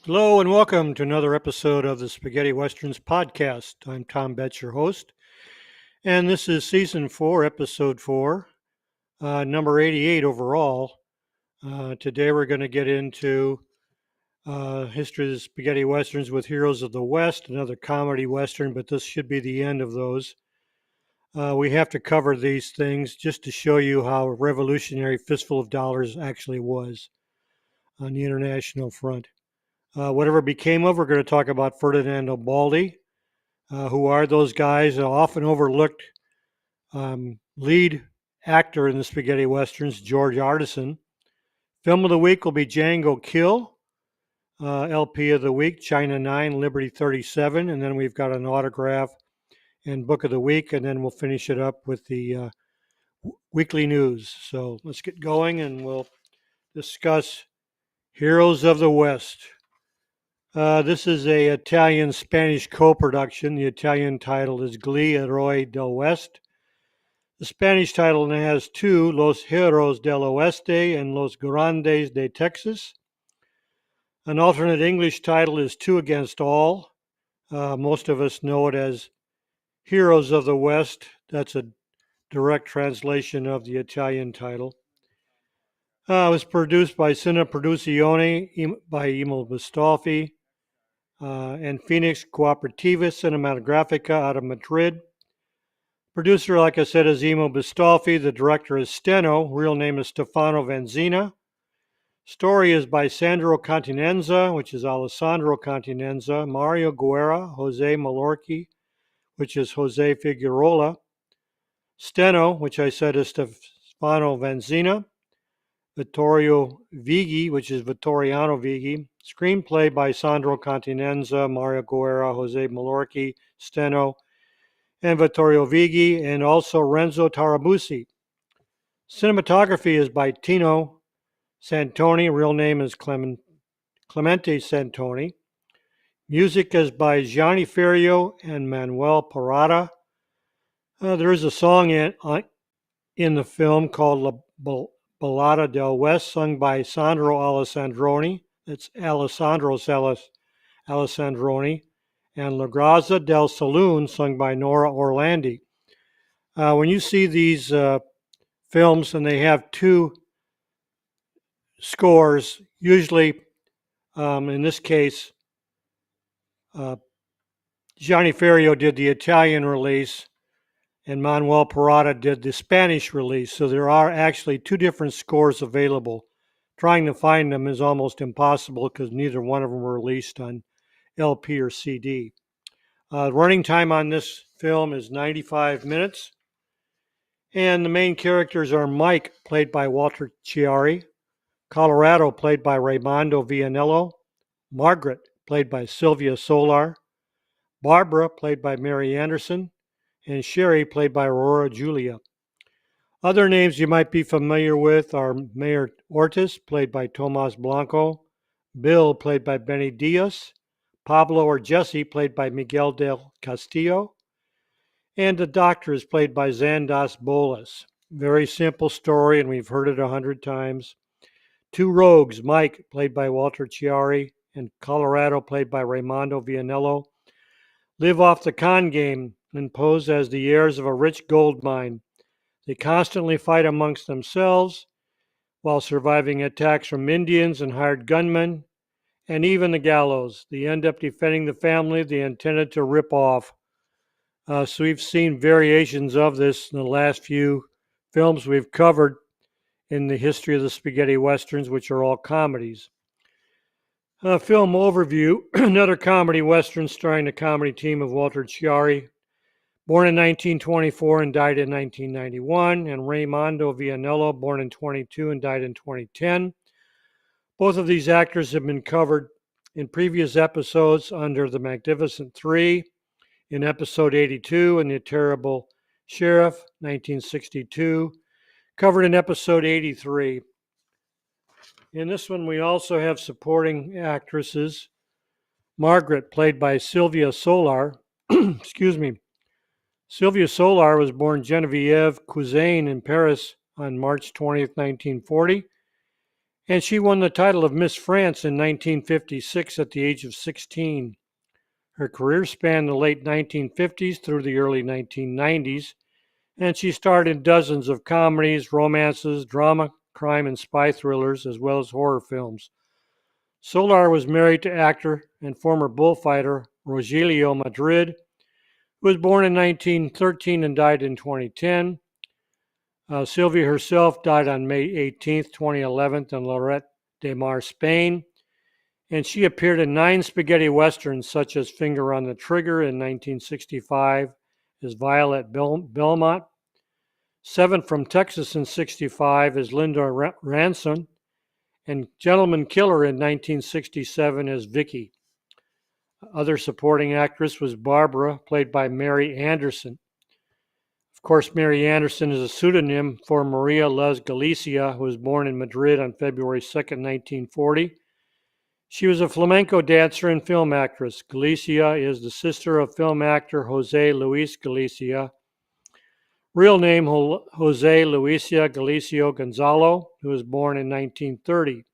Hello and welcome to another episode of the Spaghetti Westerns podcast. I'm Tom Betts, your host, and this is season 4, episode 4, number 88 overall. Today we're going to get into history of the Spaghetti Westerns with Heroes of the West, another comedy Western, but this should be the end of those. We have to cover these things just to show you how revolutionary Fistful of Dollars actually was on the international front. Whatever became of, we're going to talk about Fernando Baldi. Who are those guys? Often overlooked lead actor in the spaghetti westerns, George Ardisson. Film of the week will be Django Kill. LP of the week, China 9, Liberty 37. And then we've got an autograph and book of the week. And then we'll finish it up with the weekly news. So let's get going and we'll discuss Heroes of the West. This is a Italian-Spanish co-production. The Italian title is Gli Eroi del West. The Spanish title has two, Los Heroes del Oeste and Los Grandes de Texas. An alternate English title is Two Against All. Most of us know it as Heroes of the West. That's a direct translation of the Italian title. It was produced by Cine Produzione by Imo Bastolfi. And Phoenix Cooperativa Cinematográfica out of Madrid. Producer, like I said, is Imo Bastolfi. The director is Steno. Real name is Stefano Vanzina. Story is by Sandro Continenza, which is Alessandro Continenza, Mario Guerra, Jose Malorchi, which is Jose Figueroa. Steno, which I said is Stefano Vanzina. Vittorio Vighi, which is Vittoriano Vighi. Screenplay by Sandro Continenza, Mario Guerra, Jose Malorchi, Steno, and Vittorio Vighi, and also Renzo Tarabusi. Cinematography is by Tino Santoni. Real name is Clemente Santoni. Music is by Gianni Ferrio and Manuel Parada. There is a song in the film called La Ballata del West, sung by Sandro Alessandroni. It's Alessandro Alessandroni. And La Grazia del Saloon, sung by Nora Orlandi. When you see these films and they have two scores, usually in this case, Gianni Ferrio did the Italian release and Manuel Parada did the Spanish release. So there are actually two different scores available. Trying to find them is almost impossible because neither one of them were released on LP or CD. Running time on this film is 95 minutes. And the main characters are Mike, played by Walter Chiari, Colorado, played by Raimondo Vianello, Margaret, played by Sylvia Solar, Barbara, played by Mary Anderson, and Sherry, played by Aurora Julia. Other names you might be familiar with are Mayor Ortiz, played by Tomas Blanco, Bill, played by Benny Diaz, Pablo or Jesse, played by Miguel del Castillo, and the doctor is played by Zandas Bolas. Very simple story, and we've heard it 100 times. Two rogues, Mike, played by Walter Chiari, and Colorado, played by Raimondo Vianello, live off the con game and pose as the heirs of a rich gold mine. They constantly fight amongst themselves while surviving attacks from Indians and hired gunmen, and even the gallows. They end up defending the family they intended to rip off. So we've seen variations of this in the last few films we've covered in the history of the spaghetti westerns, which are all comedies. Film overview, another comedy western starring the comedy team of Walter Chiari, born in 1924 and died in 1991, and Raimondo Vianello, born in 22 and died in 2010. Both of these actors have been covered in previous episodes under The Magnificent Three, in episode 82, and The Terrible Sheriff, 1962, covered in episode 83. In this one, we also have supporting actresses. Margaret, played by Sylvia Solar. Excuse me. Sylvia Solar was born Genevieve Cousin in Paris on March 20th, 1940, and she won the title of Miss France in 1956 at the age of 16. Her career spanned the late 1950s through the early 1990s, and she starred in dozens of comedies, romances, drama, crime, and spy thrillers, as well as horror films. Solar was married to actor and former bullfighter Rogelio Madrid, who was born in 1913 and died in 2010. Sylvia herself died on May 18, 2011, in Lloret de Mar, Spain, and she appeared in 9 spaghetti westerns, such as Finger on the Trigger in 1965 as Violet Belmont, 7 from Texas in 65 as Linda Ranson, and Gentleman Killer in 1967 as Vicky. Other supporting actress was Barbara, played by Mary Anderson. Of course, Mary Anderson is a pseudonym for Maria Les Galicia, who was born in Madrid on February 2, 1940. She was a flamenco dancer and film actress. Galicia is the sister of film actor Jose Luis Galicia. Real name Jose Luisa Galicio Gonzalo, who was born in 1930.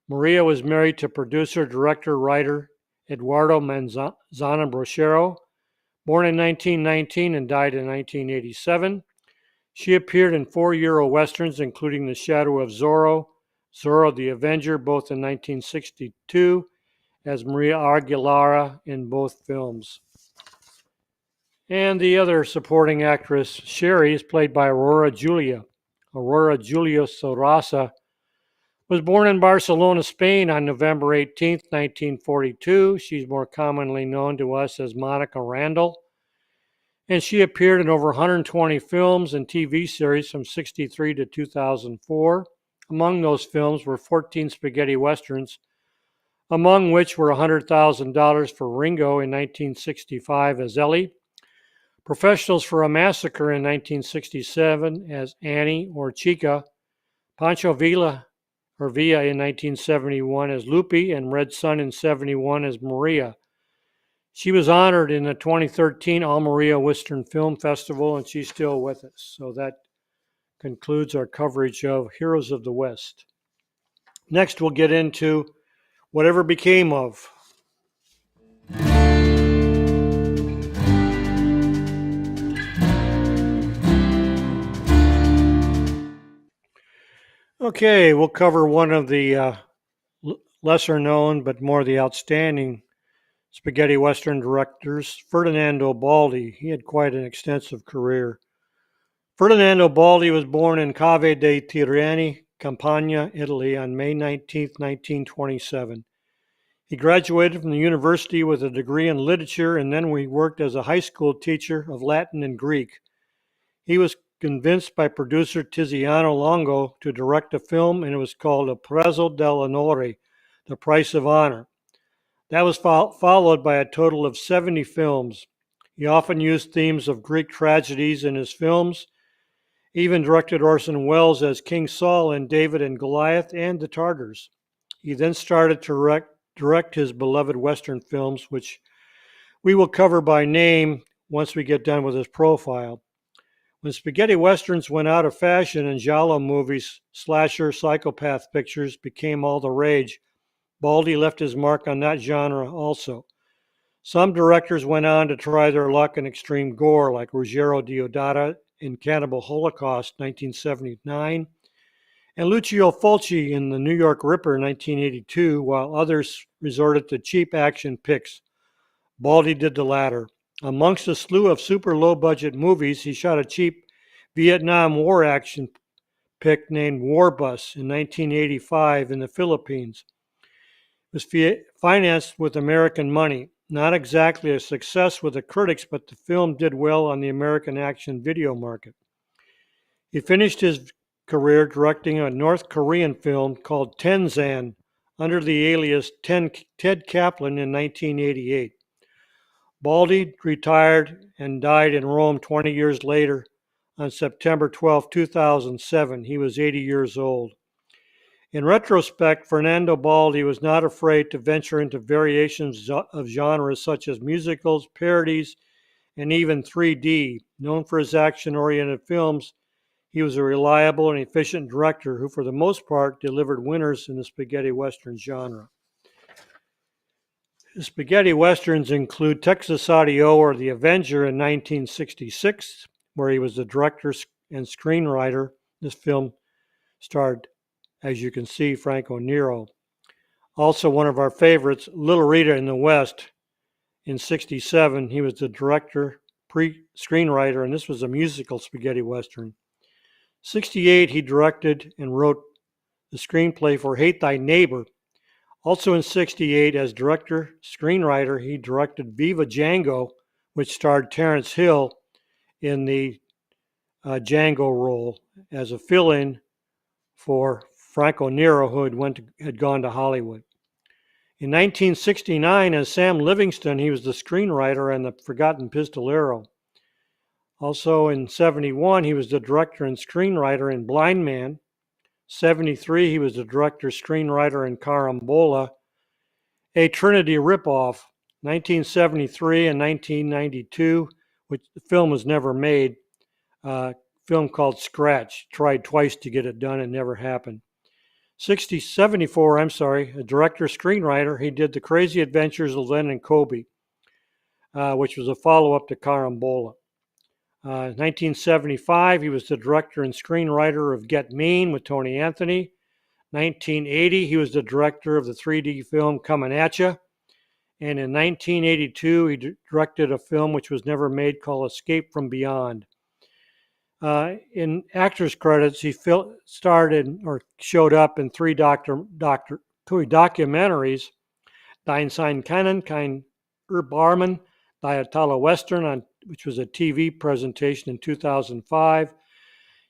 Maria was married to producer, director, writer Eduardo Manzana Brochero, born in 1919 and died in 1987. She appeared in 4 Euro westerns, including The Shadow of Zorro, Zorro the Avenger, both in 1962, as Maria Aguilera in both films. And the other supporting actress, Sherry, is played by Aurora Julia. Aurora Julia Sorasa was born in Barcelona, Spain on November 18, 1942. She's more commonly known to us as Monica Randall. And she appeared in over 120 films and TV series from 1963 to 2004. Among those films were 14 spaghetti westerns, among which were $100,000 for Ringo in 1965 as Ellie, Professionals for a Massacre in 1967 as Annie or Chica, Pancho Villa in 1971 as Lupe, and Red Sun in 1971 as Maria. She was honored in the 2013 Almeria Western Film Festival, and she's still with us. So that concludes our coverage of Heroes of the West. Next, we'll get into Whatever Became of. Okay, we'll cover one of the lesser known but more the outstanding spaghetti western directors, Fernando Baldi. He had quite an extensive career. Fernando Baldi was born in Cave dei Tirreni, Campania, Italy on May 19, 1927. He graduated from the university with a degree in literature, and then he worked as a high school teacher of Latin and Greek. He was convinced by producer Tiziano Longo to direct a film, and it was called Il Prezzo dell'Onore, The Price of Honor. That was followed by a total of 70 films. He often used themes of Greek tragedies in his films, even directed Orson Welles as King Saul in David and Goliath and The Tartars. He then started to direct his beloved Western films, which we will cover by name once we get done with his profile. When spaghetti westerns went out of fashion and giallo movies, slasher, psychopath pictures became all the rage, Baldi left his mark on that genre also. Some directors went on to try their luck in extreme gore, like Ruggero Deodato in Cannibal Holocaust, 1979, and Lucio Fulci in The New York Ripper, 1982, while others resorted to cheap action picks. Baldi did the latter. Amongst a slew of super low-budget movies, he shot a cheap Vietnam War action pick named War Bus in 1985 in the Philippines. It was financed with American money. Not exactly a success with the critics, but the film did well on the American action video market. He finished his career directing a North Korean film called Tenzan under the alias Ted Kaplan in 1988. Baldi retired and died in Rome 20 years later on September 12, 2007. He was 80 years old. In retrospect, Fernando Baldi was not afraid to venture into variations of genres such as musicals, parodies, and even 3D. Known for his action-oriented films, he was a reliable and efficient director who, for the most part, delivered winners in the spaghetti western genre. His spaghetti westerns include Texas Audio or The Avenger in 1966, where he was the director and screenwriter. This film starred, as you can see, Franco Nero. Also, one of our favorites, Little Rita in the West, in 1967. He was the director, screenwriter, and this was a musical spaghetti western. 1968, he directed and wrote the screenplay for Hate Thy Neighbor. Also in 1968, as director, screenwriter, he directed Viva Django, which starred Terence Hill in the Django role as a fill-in for Franco Nero, who had gone to Hollywood. In 1969, as Sam Livingston, he was the screenwriter and the Forgotten Pistolero. Also in 1971, he was the director and screenwriter in Blind Man. 1973, he was the director, screenwriter in Carambola, a Trinity ripoff. 1973 and 1992, which the film was never made, film called Scratch. Tried twice to get it done, it never happened. 74, a director, screenwriter. He did The Crazy Adventures of Len and Kobe, which was a follow-up to Carambola. 1975, he was the director and screenwriter of Get Mean with Tony Anthony. 1980, he was the director of the 3D film Coming At Ya. And in 1982, he directed a film which was never made called Escape from Beyond. In actors' credits, he starred in or showed up in three documentaries: Dein Sein Kennen, Kein Erbarmen, Diatala Western, which was a TV presentation in 2005.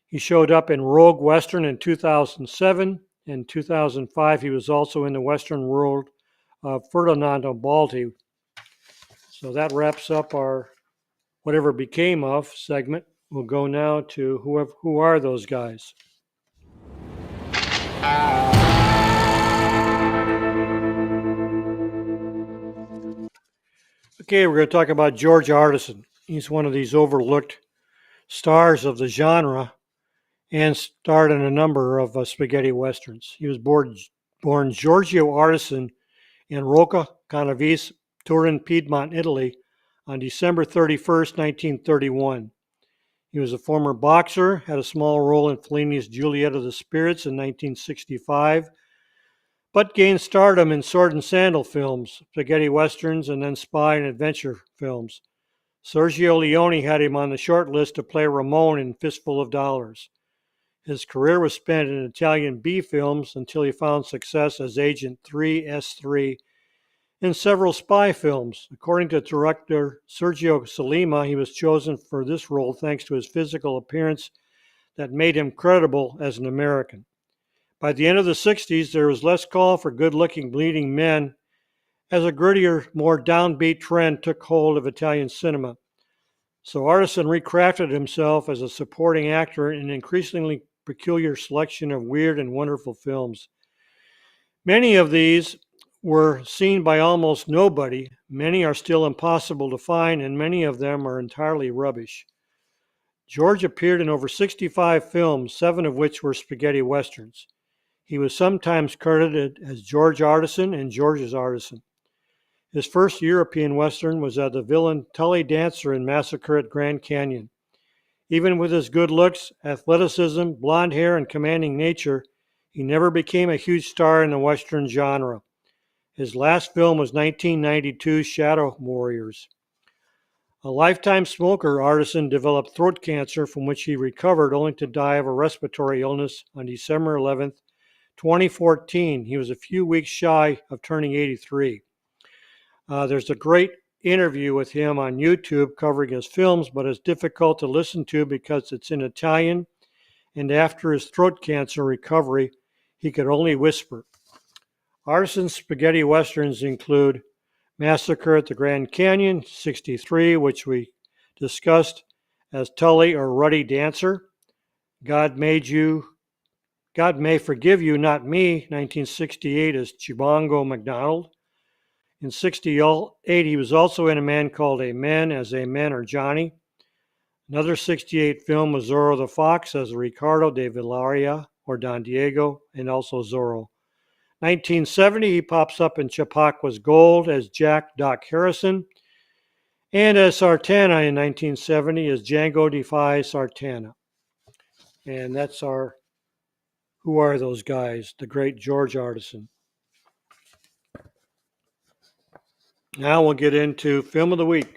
He showed up in Rogue Western in 2007. In 2005, he was also in the Western World of Fernando Baldi. So that wraps up our Whatever Became Of segment. We'll go now to who are those guys. Okay, we're going to talk about George Ardisson. He's one of these overlooked stars of the genre and starred in a number of spaghetti westerns. He was born Giorgio Ardisson in Rocca Canavese, Turin, Piedmont, Italy, on December 31st, 1931. He was a former boxer, had a small role in Fellini's Juliet of the Spirits in 1965, but gained stardom in sword and sandal films, spaghetti westerns, and then spy and adventure films. Sergio Leone had him on the short list to play Ramon in Fistful of Dollars. His career was spent in Italian B films until he found success as Agent 3S3 in several spy films. According to director Sergio Salima, he was chosen for this role thanks to his physical appearance that made him credible as an American. By the end of the 60s, there was less call for good-looking bleeding men as a grittier, more downbeat trend took hold of Italian cinema. So Ardisson recrafted himself as a supporting actor in an increasingly peculiar selection of weird and wonderful films. Many of these were seen by almost nobody. Many are still impossible to find, and many of them are entirely rubbish. George appeared in over 65 films, 7 of which were spaghetti westerns. He was sometimes credited as George Ardisson and George's Ardisson. His first European western was as the villain Tully Dancer in Massacre at Grand Canyon. Even with his good looks, athleticism, blonde hair, and commanding nature, he never became a huge star in the western genre. His last film was 1992's Shadow Warriors. A lifetime smoker, Ardisson developed throat cancer from which he recovered only to die of a respiratory illness on December 11th, 2014. He was a few weeks shy of turning 83. There's a great interview with him on YouTube covering his films, but it's difficult to listen to because it's in Italian, and after his throat cancer recovery, he could only whisper. Ardisson's spaghetti westerns include Massacre at the Grand Canyon, 1963, which we discussed, as Tully or Ruddy Dancer. God May Forgive You, Not Me, 1968, as Chibongo McDonald. In 68, he was also in A Man Called Amen as Amen or Johnny. Another 68 film was Zorro the Fox as Ricardo de Villaria or Don Diego, and also Zorro. 1970, he pops up in Chappaqua Gold as Jack Doc Harrison, and as Sartana in 1970 as Django Defies Sartana. And that's our Who Are Those Guys, the great George Ardisson. Now we'll get into Film of the Week.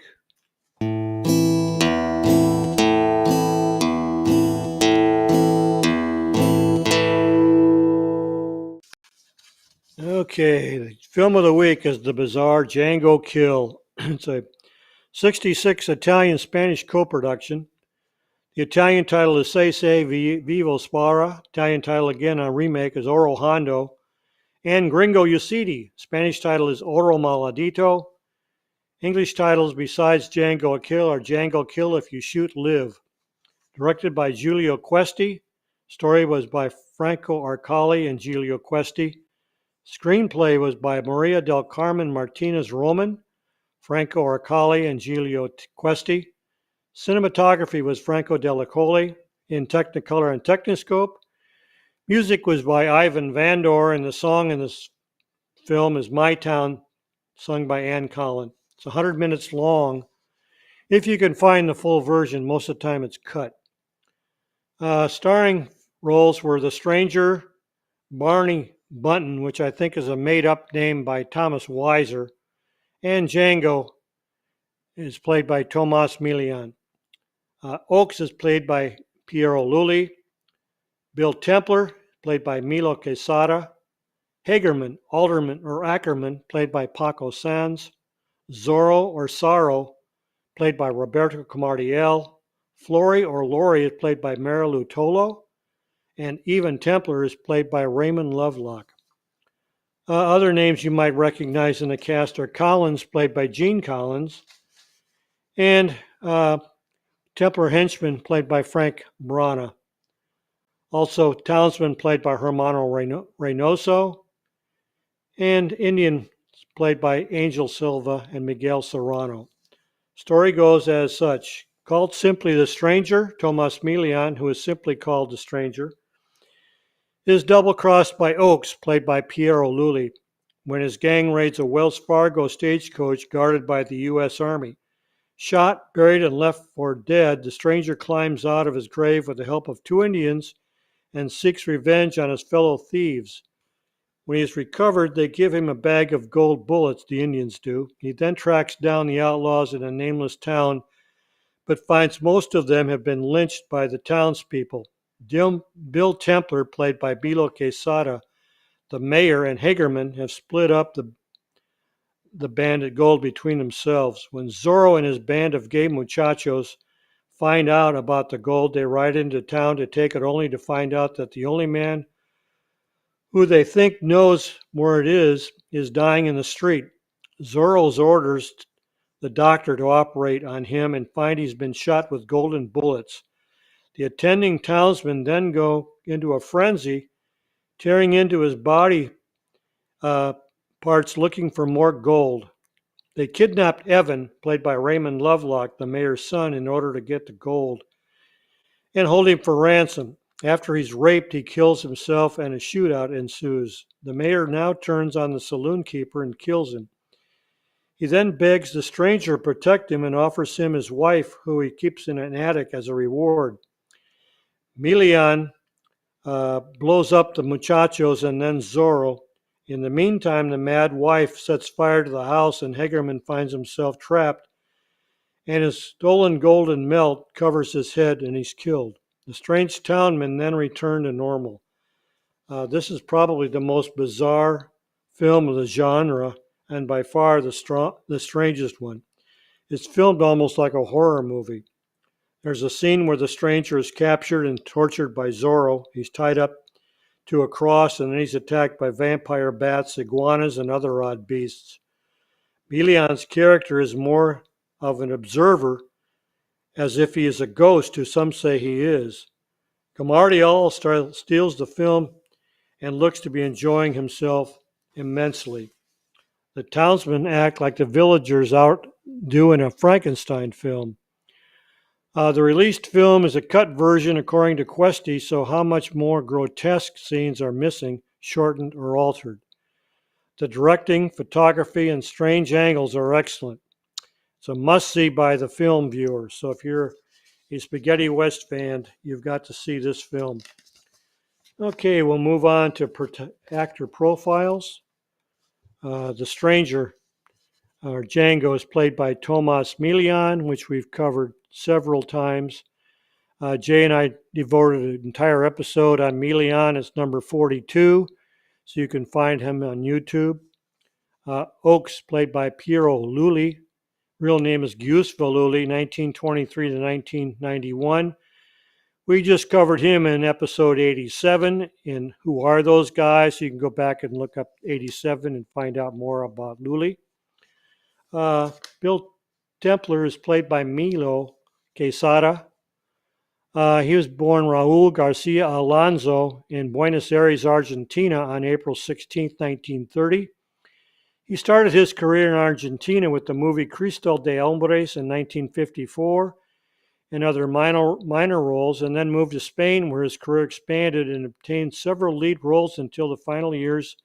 Okay, the Film of the Week is the bizarre Django Kill. It's a 66 Italian-Spanish co-production. The Italian title is Se Se Vivo Spara. Italian title again on remake is Oro Hondo. And Gringo Ucidi. Spanish title is Oro Maladito. English titles besides Django Kill are Django Kill If You Shoot Live. Directed by Giulio Questi. Story was by Franco Arcali and Giulio Questi. Screenplay was by Maria del Carmen Martinez Roman, Franco Arcali, and Giulio Questi. Cinematography was Franco Della Colle in Technicolor and Techniscope. Music was by Ivan Vandor, and the song in this film is My Town, sung by Ann Collin. It's 100 minutes long. If you can find the full version, most of the time it's cut. Starring roles were The Stranger, Barney Bunton, which I think is a made-up name by Thomas Weiser, and Django is played by Tomas Milian. Oaks is played by Piero Lulli. Bill Templar, played by Milo Quesada. Hagerman, Alderman or Ackerman, played by Paco Sanz. Zorro or Sorrow, played by Roberto Camardiel. Flory or Lori is played by Marilu Tolo. And Even Templar is played by Raymond Lovelock. Other names you might recognize in the cast are Collins, played by Gene Collins, and Templar henchman, played by Frank Brana. Also, Townsman, played by Hermano Reynoso, and Indian, played by Angel Silva and Miguel Serrano. Story goes as such. Called simply The Stranger, Tomas Milian, who is simply called The Stranger, is double-crossed by Oaks, played by Piero Lulli, when his gang raids a Wells Fargo stagecoach guarded by the U.S. Army. Shot, buried, and left for dead, the stranger climbs out of his grave with the help of two Indians and seeks revenge on his fellow thieves. When he is recovered, they give him a bag of gold bullets, the Indians do. He then tracks down the outlaws in a nameless town, but finds most of them have been lynched by the townspeople. Bill Templar, played by Milo Quesada, the mayor, and Hagerman have split up the bandit gold between themselves. When Zorro and his band of gay muchachos find out about the gold, they ride into town to take it, only to find out that the only man who they think knows where it is dying in the street. Zorro's orders the doctor to operate on him and find he's been shot with golden bullets. The attending townsmen then go into a frenzy, tearing into his body parts looking for more gold. They kidnapped Evan, played by Raymond Lovelock, the mayor's son, in order to get the gold and hold him for ransom. After he's raped, he kills himself and a shootout ensues. The mayor now turns on the saloon keeper and kills him. He then begs the stranger to protect him and offers him his wife, who he keeps in an attic as a reward. Milian blows up the muchachos and then Zorro. In the meantime, the mad wife sets fire to the house and Hagerman finds himself trapped, and his stolen golden melt covers his head and he's killed. The strange townmen then return to normal. This is probably the most bizarre film of the genre and by far the strangest one. It's filmed almost like a horror movie. There's a scene where the stranger is captured and tortured by Zorro. He's tied up to a cross and then he's attacked by vampire bats, iguanas, and other odd beasts. Milian's character is more of an observer as if he is a ghost, who some say he is. Camardial steals the film and looks to be enjoying himself immensely. The townsmen act like the villagers out do in a Frankenstein film. The released film is a cut version according to Questy, so how much more grotesque scenes are missing, shortened, or altered? The directing, photography, and strange angles are excellent. It's a must-see by the film viewer, so if you're a Spaghetti West fan, you've got to see this film. Okay, we'll move on to actor profiles. The stranger, or Django, is played by Tomas Milian, which we've covered several times. Jay and I devoted an entire episode on Milian. It's number 42, so you can find him on YouTube. Oaks, played by Piero Lulli. Real name is Giusvo Lulli, 1923 to 1991. We just covered him in episode 87 in Who Are Those Guys? So you can go back and look up 87 and find out more about Lulli. Bill Templer is played by Milo Quesada. He was born Raul Garcia Alonso in Buenos Aires, Argentina on April 16, 1930. He started his career in Argentina with the movie Cristal de Hombres in 1954 and other minor roles, and then moved to Spain where his career expanded and obtained several lead roles until the final years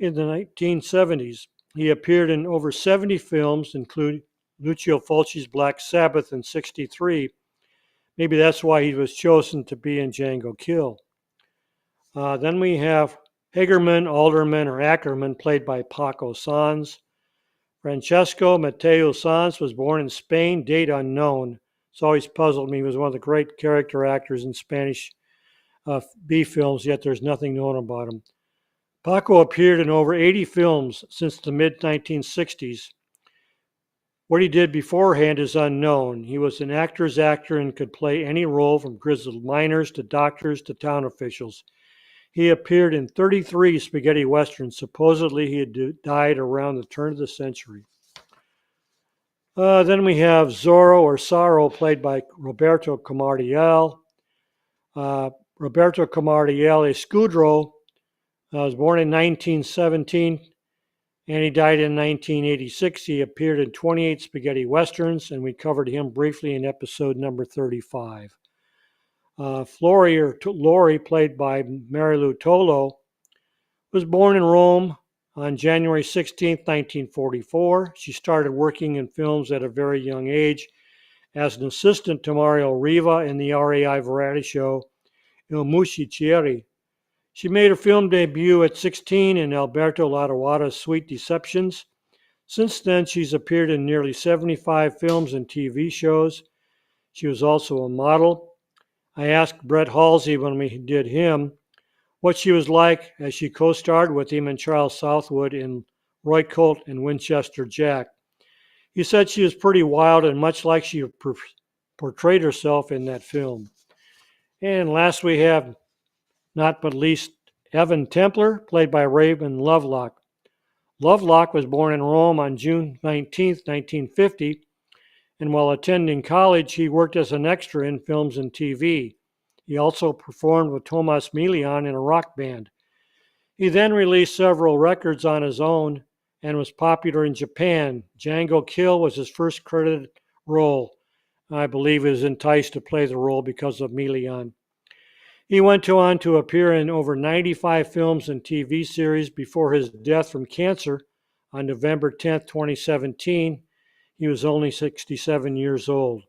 in the 1970s. He appeared in over 70 films, including Lucio Fulci's Black Sabbath in '63. Maybe that's why he was chosen to be in Django Kill. Then we have Hagerman, Alderman, or Ackerman, played by Paco Sanz. Francesco Mateo Sanz was born in Spain, date unknown. It's always puzzled me. He was one of the great character actors in Spanish B films, yet there's nothing known about him. Paco appeared in over 80 films since the mid-1960s. What he did beforehand is unknown. He was an actor's actor and could play any role from grizzled miners to doctors to town officials. He appeared in 33 spaghetti westerns. Supposedly he had died around the turn of the century. Then we have Zorro or Sorrow, played by Roberto Camardial. Roberto Camardial Escudero was born in 1917 and he died in 1986. He appeared in 28 spaghetti westerns, and we covered him briefly in episode number 35. Flori, or Lori, played by Marilu Tolo, was born in Rome on January 16, 1944. She started working in films at a very young age as an assistant to Mario Riva in the RAI variety show Il Musiciere. She made her film debut at 16 in Alberto Lattuada's Sweet Deceptions. Since then, she's appeared in nearly 75 films and TV shows. She was also a model. I asked Brett Halsey when we did him what she was like as she co-starred with him and Charles Southwood in Roy Colt and Winchester Jack. He said she was pretty wild and much like she portrayed herself in that film. And last we have, not but least, Evan Templer, played by Raymond Lovelock. Lovelock was born in Rome on June 19, 1950, and while attending college, he worked as an extra in films and TV. He also performed with Tomas Milian in a rock band. He then released several records on his own and was popular in Japan. Django Kill was his first credited role. I believe he was enticed to play the role because of Milian. He went on to appear in over 95 films and TV series before his death from cancer on November 10, 2017. He was only 67 years old.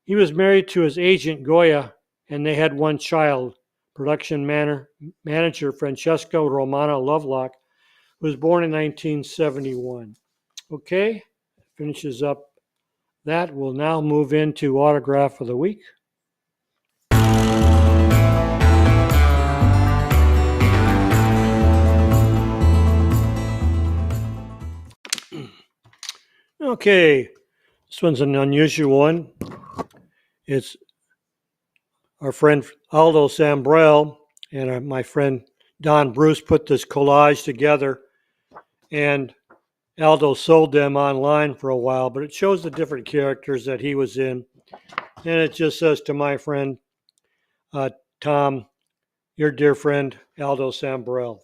He was married to his agent, Goya, and they had one child, production manager Francesco Romano Lovelock, who was born in 1971. Okay, finishes up that. We'll now move into Autograph of the Week. Okay, this one's an unusual one. It's our friend Aldo Sambrell and my friend Don Bruce put this collage together. And Aldo sold them online for a while, but it shows the different characters that he was in. And it just says to my friend, Tom, your dear friend, Aldo Sambrell.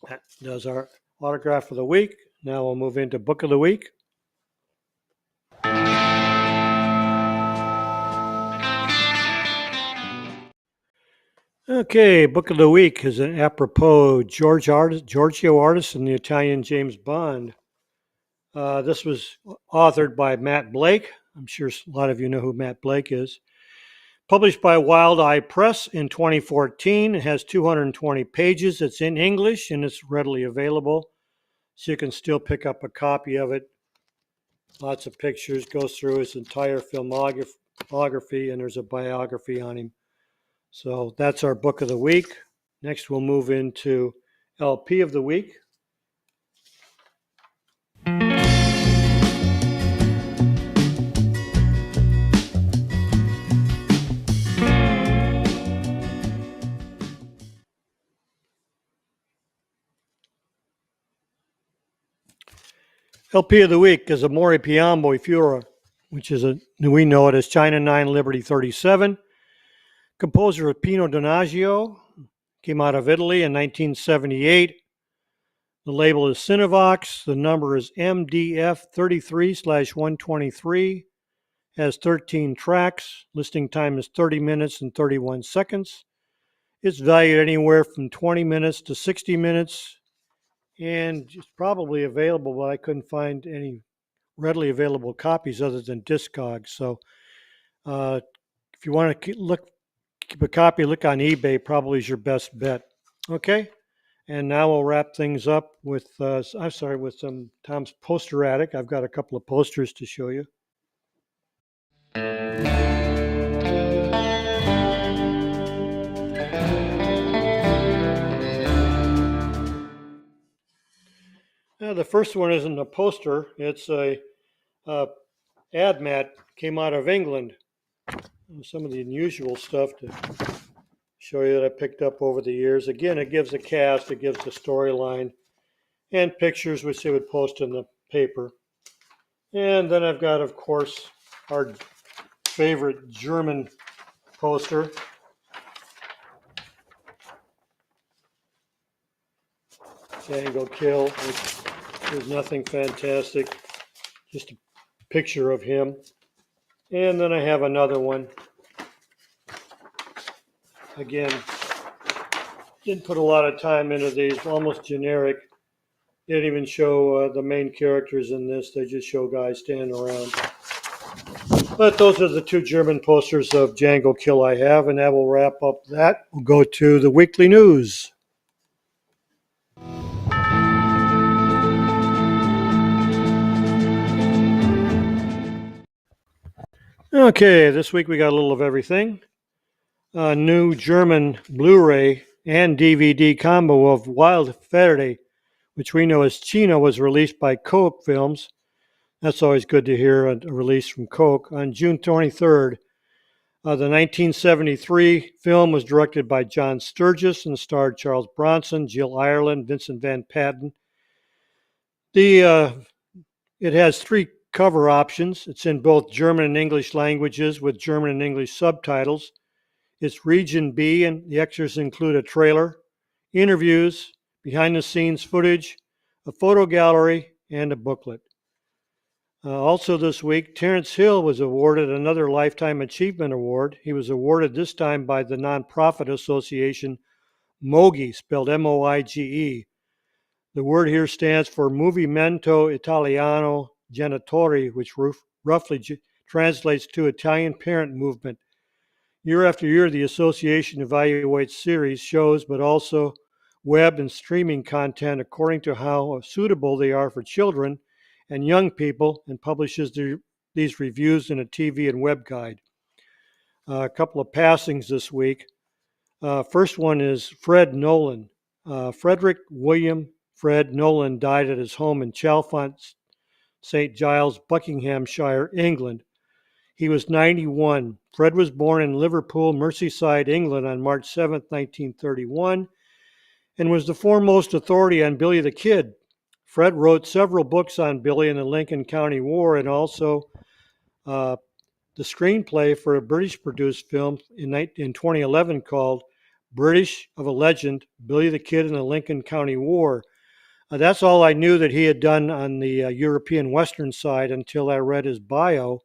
That does our autograph of the week. Now we'll move into book of the week. Okay, book of the week is an apropos Giorgio Ardisson, the Italian James Bond. This was authored by Matt Blake. I'm sure a lot of you know who Matt Blake is. Published by Wild Eye Press in 2014. It has 220 pages. It's in English and it's readily available. So you can still pick up a copy of it. Lots of pictures, goes through his entire filmography, and there's a biography on him. So that's our book of the week. Next, we'll move into LP of the week. LP of the week is Amore Piombo e Fiora, which is we know it as China 9 Liberty 37. Composer of Pino Donaggio, came out of Italy in 1978. The label is Cinevox. The number is MDF 33/123. Has 13 tracks. Listing time is 30 minutes and 31 seconds. It's valued anywhere from 20 minutes to 60 minutes. And it's probably available, but I couldn't find any readily available copies other than Discogs. So if you want to keep a copy, look on eBay, probably is your best bet. Okay, and now we'll wrap things up with, with some Tom's poster attic. I've got a couple of posters to show you. The first one isn't a poster. It's a ad mat, came out of England. Some of the unusual stuff to show you that I picked up over the years. Again, it gives a cast, it gives the storyline, and pictures which they would post in the paper. And then I've got, of course, our favorite German poster. Django Kill. There's nothing fantastic, just a picture of him. And then I have another one. Again, didn't put a lot of time into these, almost generic. Didn't even show the main characters in this. They just show guys standing around. But those are the two German posters of Django Kill I have, and that will wrap up that. We'll go to the weekly news. Okay, this week we got a little of everything. A new German Blu-ray and DVD combo of Wild Ferde, which we know as Chino, was released by Coke Films. That's always good to hear, a release from Coke. On June 23rd, the 1973 film was directed by John Sturges and starred Charles Bronson, Jill Ireland, Vincent Van Patten. It has 3 cover options. It's in both German and English languages with German and English subtitles. It's Region B, and the extras include a trailer, interviews, behind-the-scenes footage, a photo gallery, and a booklet. Also this week, Terence Hill was awarded another Lifetime Achievement Award. He was awarded this time by the nonprofit association MOIGE, spelled M-O-I-G-E. The word here stands for Movimento Italiano Genitori, which roughly translates to Italian Parent Movement. Year after year, the association evaluates series, shows, but also web and streaming content according to how suitable they are for children and young people, and publishes these reviews in a TV and web guide. A couple of passings this week. First one is Fred Nolan. Frederick William Fred Nolan died at his home in Chalfont, St. Giles, Buckinghamshire, England. He was 91. Fred was born in Liverpool, Merseyside, England on March 7, 1931, and was the foremost authority on Billy the Kid, Fred wrote several books on Billy and the Lincoln County War and also uh, the screenplay for a British produced film in 2011 called British of a Legend, Billy the Kid and the Lincoln County War. That's all I knew that he had done on the European Western side until I read his bio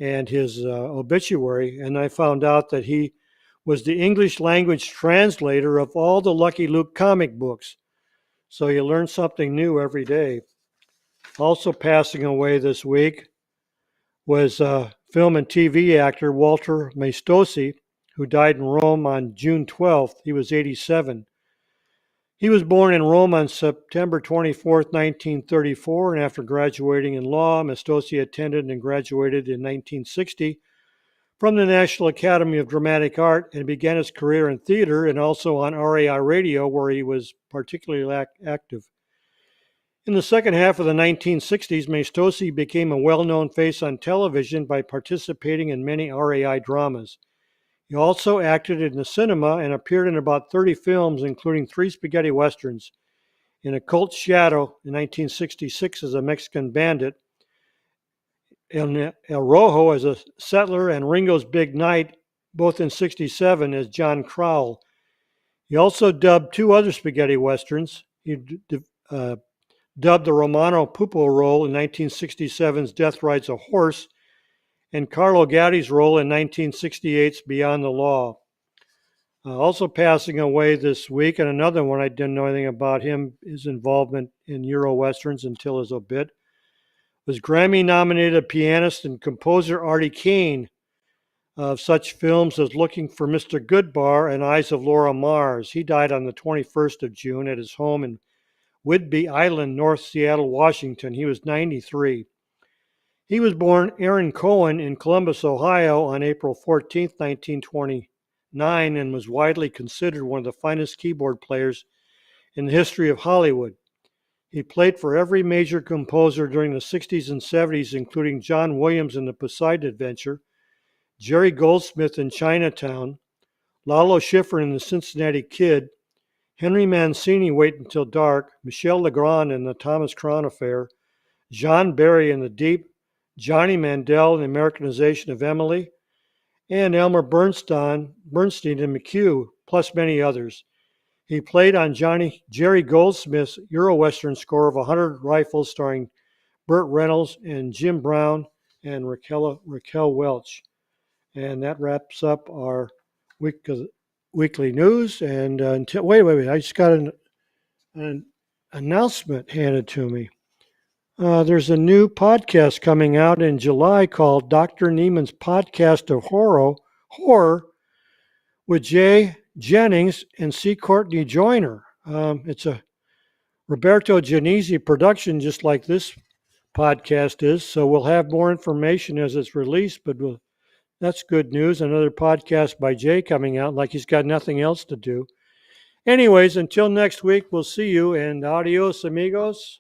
and his obituary, and I found out that he was the English language translator of all the Lucky Luke comic books. So you learn something new every day. Also passing away this week was film and TV actor Walter Mastosi, who died in Rome on June 12th. He was 87. He was born in Rome on September 24th, 1934, and after graduating in law, Mastosi attended and graduated in 1960 from the National Academy of Dramatic Art and began his career in theater and also on RAI Radio, where he was particularly active. In the second half of the 1960s, Mastosi became a well-known face on television by participating in many RAI dramas. He also acted in the cinema and appeared in about 30 films, including 3 spaghetti westerns. In A Cult Shadow in 1966 as a Mexican bandit, in El Rojo as a settler, and Ringo's Big Night, both in 67, as John Crowell. He also dubbed 2 other spaghetti westerns. He dubbed the Romano Pupo role in 1967's Death Rides a Horse, and Carlo Gatti's role in 1968's Beyond the Law. Also passing away this week, and another one I didn't know anything about him, his involvement in Euro Westerns until his obit, was Grammy-nominated pianist and composer Artie Kane of such films as Looking for Mr. Goodbar and Eyes of Laura Mars. He died on the 21st of June at his home in Whidbey Island, North Seattle, Washington. He was 93. He was born Aaron Cohen in Columbus, Ohio on April 14, 1929, and was widely considered one of the finest keyboard players in the history of Hollywood. He played for every major composer during the 60s and 70s, including John Williams in The Poseidon Adventure, Jerry Goldsmith in Chinatown, Lalo Schifrin in The Cincinnati Kid, Henry Mancini, Wait Until Dark, Michel Legrand in The Thomas Crown Affair, John Barry in The Deep, Johnny Mandel in The Americanization of Emily, and Elmer Bernstein in McHugh, plus many others. He played on Jerry Goldsmith's Euro-Western score of 100 Rifles starring Burt Reynolds and Jim Brown and Raquel Welch. And that wraps up our weekly news. And wait, I just got an announcement handed to me. There's a new podcast coming out in July called Dr. Neiman's Podcast of Horror with Jay Jennings and C. Courtney Joyner. It's a Roberto Genesi production, just like this podcast is. So we'll have more information as it's released, but that's good news. Another podcast by Jay coming out, like he's got nothing else to do. Anyways, until next week, we'll see you, and adios, amigos.